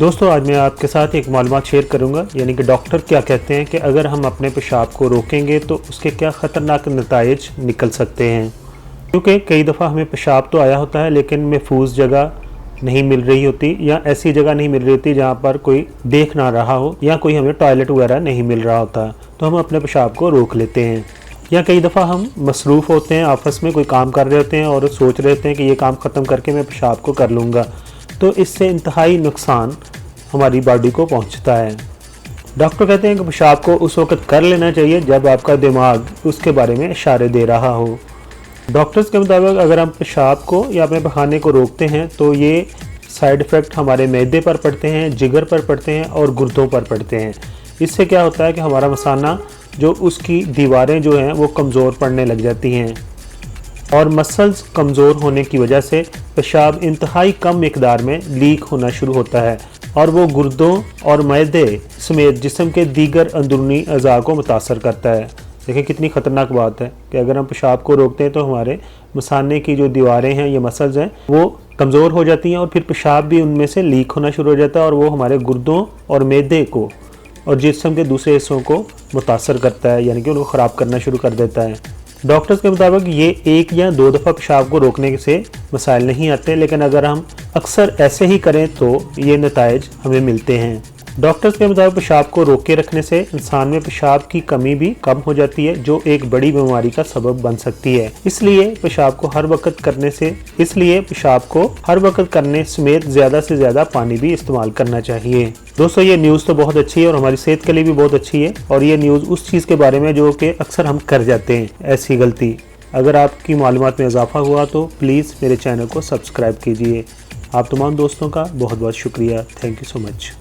दोस्तों आज मैं आपके साथ एक मालूमात शेयर करूंगा, यानी कि डॉक्टर क्या कहते हैं कि अगर हम अपने पेशाब को रोकेंगे तो उसके क्या ख़तरनाक नताइज निकल सकते हैं। क्योंकि कई दफ़ा हमें पेशाब तो आया होता है लेकिन महफूज जगह नहीं मिल रही होती, या ऐसी जगह नहीं मिल रही होती जहाँ पर कोई देख ना रहा हो, या कोई हमें टॉयलेट वगैरह नहीं मिल रहा होता, तो हम अपने पेशाब को रोक लेते हैं। या कई दफ़ा हम मसरूफ़ होते हैं, आपस में कोई काम कर रहे होते हैं और सोच रहे होते हैं कि ये काम ख़त्म करके मैं पेशाब को कर लूँगा, तो इससे इंतहाई नुकसान हमारी बॉडी को पहुंचता है। डॉक्टर कहते हैं कि पेशाब को उस वक्त कर लेना चाहिए जब आपका दिमाग उसके बारे में इशारे दे रहा हो। डॉक्टर्स के मुताबिक अगर हम पेशाब को या अपने पखाने को रोकते हैं तो ये साइड इफ़ेक्ट हमारे मैदे पर पड़ते हैं, जिगर पर पड़ते हैं और गुर्दों पर पड़ते हैं। इससे क्या होता है कि हमारा मसाना जो उसकी दीवारें जो हैं वो कमज़ोर पड़ने लग जाती हैं, और मसल्स कमज़ोर होने की वजह से पेशाब इंतहाई कम मिकदार में लीक होना शुरू होता है, और वो गुर्दों और मैदे समेत जिस्म के दीगर अंदरूनी अज़ा को मुतासर करता है। देखिए कितनी ख़तरनाक बात है कि अगर हम पेशाब को रोकते हैं तो हमारे मसाने की जो दीवारें हैं, ये मसल्स हैं, वो कमज़ोर हो जाती हैं और फिर पेशाब भी उनमें से लीक होना शुरू हो जाता है, और वो हमारे गुर्दों और मैदे को और जिस्म के दूसरे हिस्सों को मुतासर करता है, यानी कि उनको ख़राब करना शुरू कर देता है। डॉक्टर्स के मुताबिक ये 1 या 2 दफ़ा पेशाब को रोकने से मसाइल नहीं आते, लेकिन अगर हम अक्सर ऐसे ही करें तो ये नताइज हमें मिलते हैं। डॉक्टर्स के मुताबिक पेशाब को रोक के रखने से इंसान में पेशाब की कमी भी कम हो जाती है, जो एक बड़ी बीमारी का सबब बन सकती है। इसलिए पेशाब को हर वक्त करने समेत ज़्यादा से ज़्यादा पानी भी इस्तेमाल करना चाहिए। दोस्तों ये न्यूज़ तो बहुत अच्छी है और हमारी सेहत के लिए भी बहुत अच्छी है, और ये न्यूज़ उस चीज़ के बारे में जो कि अक्सर हम कर जाते हैं, ऐसी गलती। अगर आपकी मालूमात में इजाफा हुआ तो प्लीज़ मेरे चैनल को सब्सक्राइब कीजिए। आप तमाम दोस्तों का बहुत बहुत शुक्रिया। Thank you so much.